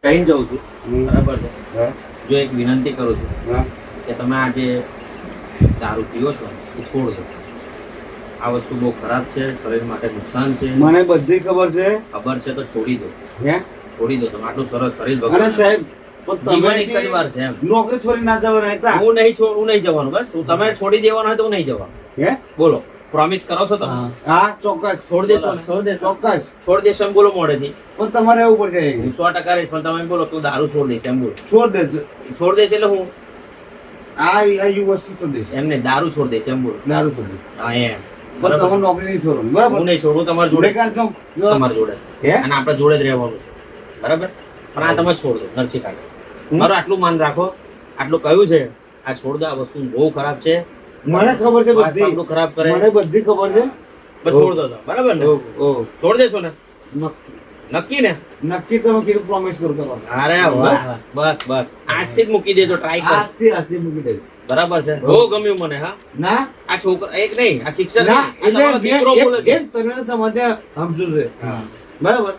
કહીને જઉં છું, બરાબર છે. જો એક વિનંતી કરું છું કે તમે આ જે દારૂ પીઓ છો એ છોડજો. આ વસ્તુ બહુ ખરાબ છે, શરીર માટે નુકસાન છે. મને બધી ખબર છે. ખબર છે તો છોડી દો. છોડી દો. તમે આટલું સરસ શરીર અને ભગવાન સાહેબ જીવન એક જ વાર છે એમ. નોકરી છોડી ના જવાના હતા. હું નહીં જવાનું. બસ તમે છોડી દેવાનું હોય તો હું નહીં જવાનું. બોલો, પ્રોમિસ કરો છો તમે? હા ચોક્કસ છોડી દેશો ને? ચોક્કસ છોડી દેશો એમ બોલો મોડેથી. પણ તમારે એવું પડશે. હું 100% રહીશ, પણ તમે બોલો તું દારૂ છોડી દઈશ એમ બોલો. છોડ દેજો. છોડી દઈશ એટલે હું આ વસ્તુ છોડી દઈશ. એમને દારૂ છોડી દઈશ એમ બોલો. દારૂ છોડી હા એમ. પણ તમે નોકરી નહીં છોડો બરાબર. હું નહીં છોડું તમારી જોડે. જોડે તમારી જોડે અને આપણે જોડે જ રહેવાનું છે, બરાબર. પણ આ તમે છોડ દો નરસિંહ કાકા. મારું આટલું માન રાખો, આટલું કહ્યું છે. આ છોડ દો. આ વસ્તુ બહુ ખરાબ છે. મને ખબર છે બધી. આટલું ખરાબ કરે. મને બધી ખબર છે. બસ છોડ દો બરાબર ને? છોડ દેશો ને? નક્કી ને? નક્કી તમે કીધું પ્રોમિસ કરો કરો. અરે વાહ, બસ બસ આજથી જ મૂકી દેજો. ટ્રાય કરો. આજથી મૂકી દેજો. બરાબર છે. બહુ ગમ્યું મને. હા ના આ છોકરા એક નહીં, આ શિક્ષક ના નહીં, આ તમારો દીકરો બોલે છે. તને સમજ્યા સમજુ છે બરાબર.